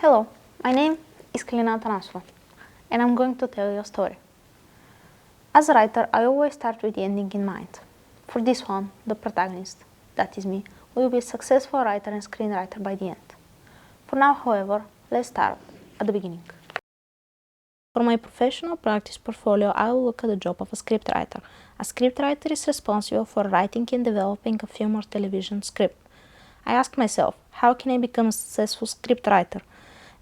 Hello, my name is Kalina Atanasova, and I'm going to tell you a story. As a writer, I always start with the ending in mind. For this one, the protagonist, that is me, will be a successful writer and screenwriter by the end. For now, however, let's start at the beginning. For my professional practice portfolio, I will look at the job of a scriptwriter. A scriptwriter is responsible for writing and developing a film or television script. I asked myself, how can I become a successful scriptwriter?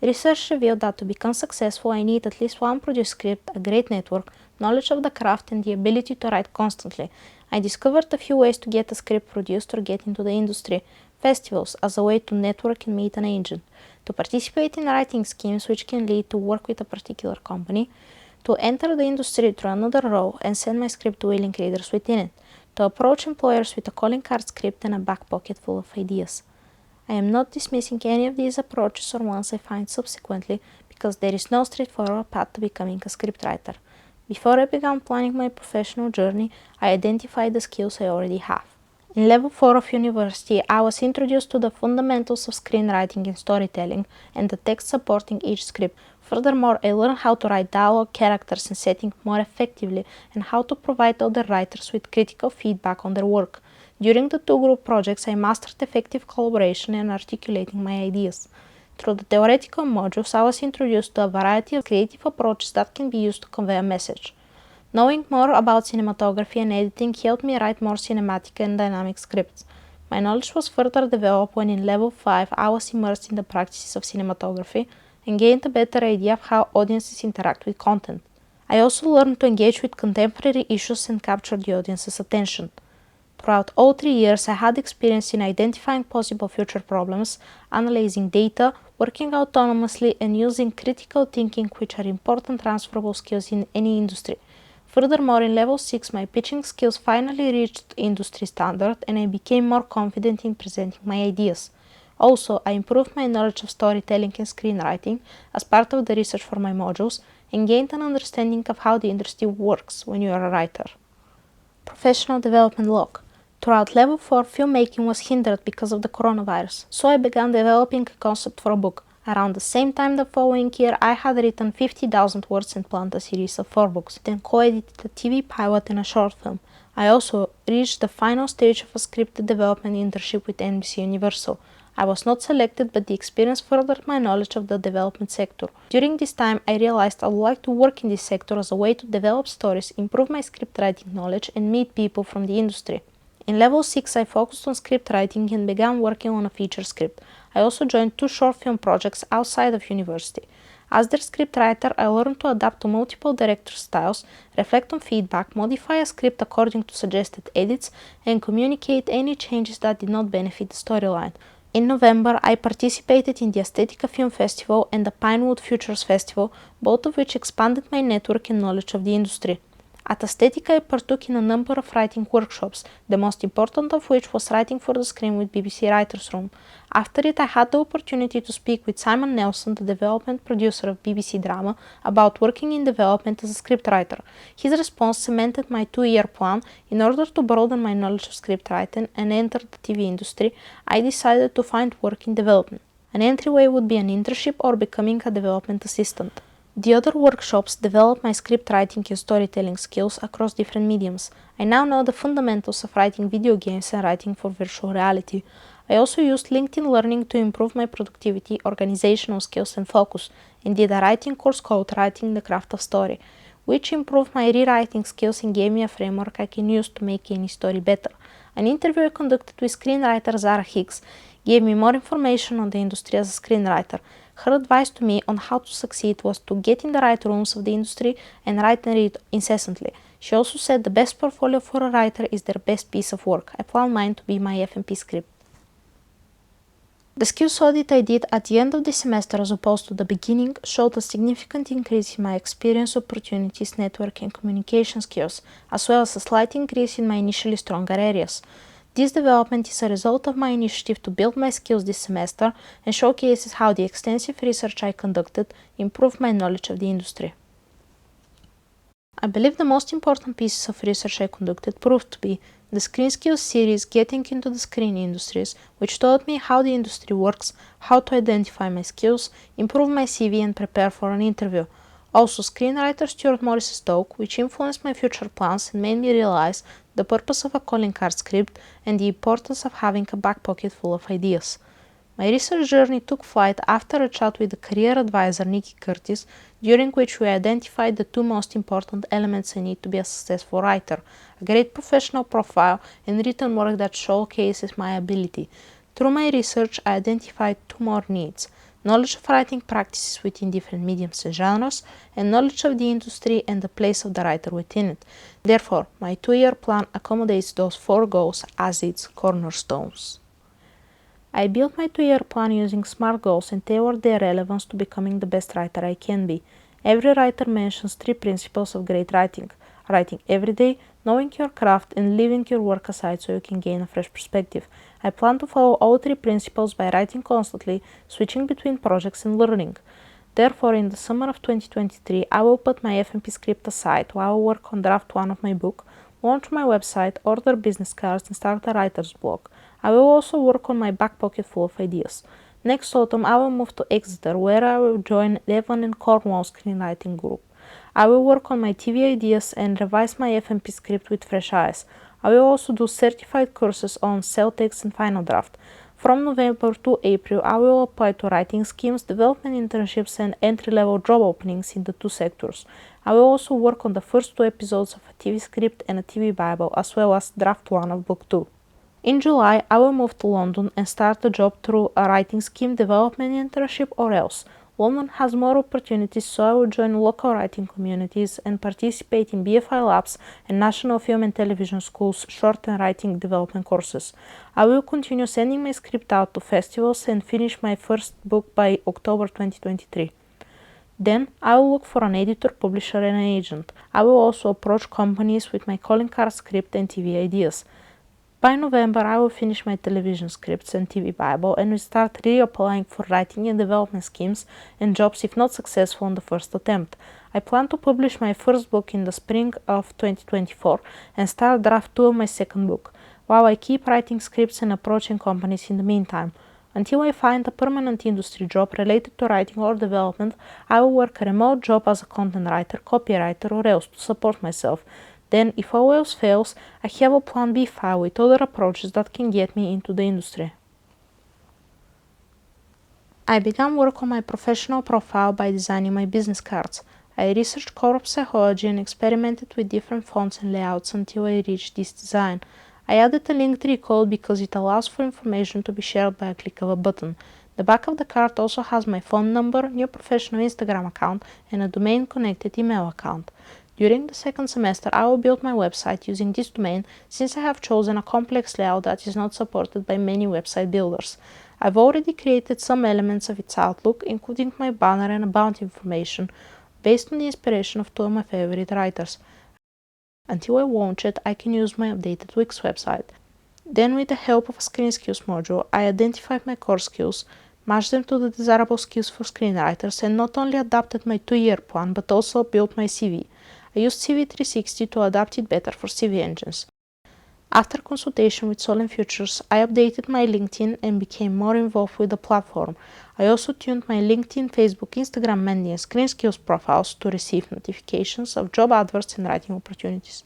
Research revealed that to become successful, I need at least one produced script, a great network, knowledge of the craft, and the ability to write constantly. I discovered a few ways to get a script produced or get into the industry. Festivals as a way to network and meet an agent. To participate in writing schemes which can lead to work with a particular company. To enter the industry through another role and send my script to willing readers within it. To approach employers with a calling card script and a back pocket full of ideas. I am not dismissing any of these approaches or ones I find subsequently, because there is no straightforward path to becoming a scriptwriter. Before I began planning my professional journey, I identified the skills I already have. In level 4 of university, I was introduced to the fundamentals of screenwriting and storytelling and the text supporting each script. Furthermore, I learned how to write dialogue, characters, and setting more effectively, and how to provide other writers with critical feedback on their work. During the two group projects, I mastered effective collaboration and articulating my ideas. Through the theoretical modules, I was introduced to a variety of creative approaches that can be used to convey a message. Knowing more about cinematography and editing helped me write more cinematic and dynamic scripts. My knowledge was further developed when in level 5 I was immersed in the practices of cinematography and gained a better idea of how audiences interact with content. I also learned to engage with contemporary issues and capture the audience's attention. Throughout all 3 years, I had experience in identifying possible future problems, analyzing data, working autonomously, and using critical thinking, which are important transferable skills in any industry. Furthermore, in level 6, my pitching skills finally reached industry standard and I became more confident in presenting my ideas. Also, I improved my knowledge of storytelling and screenwriting as part of the research for my modules and gained an understanding of how the industry works when you are a writer. Professional development log. Throughout level 4, filmmaking was hindered because of the coronavirus, so I began developing a concept for a book. Around the same time the following year, I had written 50,000 words and planned a series of 4 books, then co-edited a TV pilot and a short film. I also reached the final stage of a scripted development internship with NBC Universal. I was not selected, but the experience furthered my knowledge of the development sector. During this time, I realized I would like to work in this sector as a way to develop stories, improve my scriptwriting knowledge, and meet people from the industry. In level 6, I focused on script writing and began working on a feature script. I also joined 2 short film projects outside of university. As their scriptwriter, I learned to adapt to multiple director styles, reflect on feedback, modify a script according to suggested edits, and communicate any changes that did not benefit the storyline. In November, I participated in the Aesthetica Film Festival and the Pinewood Futures Festival, both of which expanded my network and knowledge of the industry. At Aesthetica, I partook in a number of writing workshops, the most important of which was writing for the screen with BBC Writers' Room. After it, I had the opportunity to speak with Simon Nelson, the development producer of BBC Drama, about working in development as a scriptwriter. His response cemented my 2-year plan. In order to broaden my knowledge of scriptwriting and enter the TV industry, I decided to find work in development. An entryway would be an internship or becoming a development assistant. The other workshops developed my script writing and storytelling skills across different mediums. I now know the fundamentals of writing video games and writing for virtual reality. I also used LinkedIn Learning to improve my productivity, organizational skills, and focus, and did a writing course called Writing the Craft of Story, which improved my rewriting skills and gave me a framework I can use to make any story better. An interview I conducted with screenwriter Zara Hicks gave me more information on the industry as a screenwriter. Her advice to me on how to succeed was to get in the right rooms of the industry and write and read incessantly. She also said the best portfolio for a writer is their best piece of work. I plan mine to be my FMP script. The skills audit I did at the end of the semester as opposed to the beginning showed a significant increase in my experience, opportunities, network and communication skills, as well as a slight increase in my initially stronger areas. This development is a result of my initiative to build my skills this semester and showcases how the extensive research I conducted improved my knowledge of the industry. I believe the most important pieces of research I conducted proved to be the Screen Skills series Getting into the Screen Industries, which taught me how the industry works, how to identify my skills, improve my CV and prepare for an interview. Also, screenwriter Stuart Morris's talk, which influenced my future plans and made me realize the purpose of a calling card script and the importance of having a back pocket full of ideas. My research journey took flight after a chat with the career advisor Nikki Curtis, during which we identified the two most important elements I need to be a successful writer: a great professional profile and written work that showcases my ability. Through my research, I identified two more needs: knowledge of writing practices within different mediums and genres, and knowledge of the industry and the place of the writer within it. Therefore, my 2-year plan accommodates those 4 goals as its cornerstones. I built my 2-year plan using SMART goals and tailored their relevance to becoming the best writer I can be. Every writer mentions 3 principles of great writing: writing every day, knowing your craft, and leaving your work aside so you can gain a fresh perspective. I plan to follow all 3 principles by writing constantly, switching between projects and learning. Therefore, in the summer of 2023, I will put my FMP script aside while I work on draft 1 of my book, launch my website, order business cards, and start a writer's blog. I will also work on my back pocket full of ideas. Next autumn, I will move to Exeter, where I will join Devon and Cornwall screenwriting group. I will work on my TV ideas and revise my FMP script with fresh eyes. I will also do certified courses on cell text and final draft. From November to April, I will apply to writing schemes, development internships, and entry-level job openings in the 2 sectors. I will also work on the first 2 episodes of a TV script and a TV Bible, as well as draft 1 of book 2. In July, I will move to London and start a job through a writing scheme, development internship, or else. London has more opportunities, so I will join local writing communities and participate in BFI Labs and National Film and Television School's short and writing development courses. I will continue sending my script out to festivals and finish my first book by October 2023. Then, I will look for an editor, publisher, and an agent. I will also approach companies with my calling card script and TV ideas. By November, I will finish my television scripts and TV Bible and will start reapplying for writing and development schemes and jobs if not successful on the first attempt. I plan to publish my first book in the spring of 2024 and start draft 2 of my second book, while I keep writing scripts and approaching companies in the meantime. Until I find a permanent industry job related to writing or development, I will work a remote job as a content writer, copywriter, or else to support myself. Then, if all else fails, I have a plan B file with other approaches that can get me into the industry. I began work on my professional profile by designing my business cards. I researched corporate psychology and experimented with different fonts and layouts until I reached this design. I added a Linktree code because it allows for information to be shared by a click of a button. The back of the card also has my phone number, new professional Instagram account, and a domain-connected email account. During the second semester, I will build my website using this domain since I have chosen a complex layout that is not supported by many website builders. I've already created some elements of its outlook, including my banner and about information, based on the inspiration of 2 of my favorite writers. Until I launch it, I can use my updated Wix website. Then, with the help of a Screen Skills module, I identified my core skills, matched them to the desirable skills for screenwriters, and not only adapted my 2-year plan, but also built my CV. I used CV360 to adapt it better for CV engines. After consultation with Solent Futures, I updated my LinkedIn and became more involved with the platform. I also tuned my LinkedIn, Facebook, Instagram, Mendy, and Screen Skills profiles to receive notifications of job adverts and writing opportunities.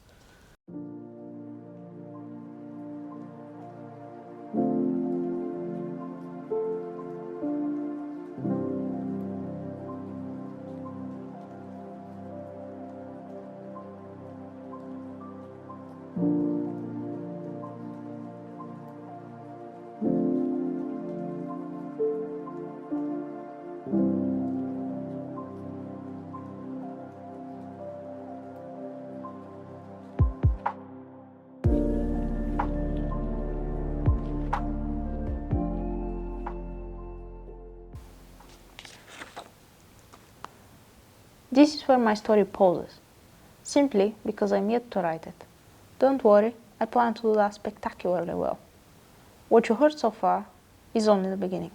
This is where my story pauses, simply because I'm yet to write it. Don't worry, I plan to do that spectacularly well. What you heard so far is only the beginning.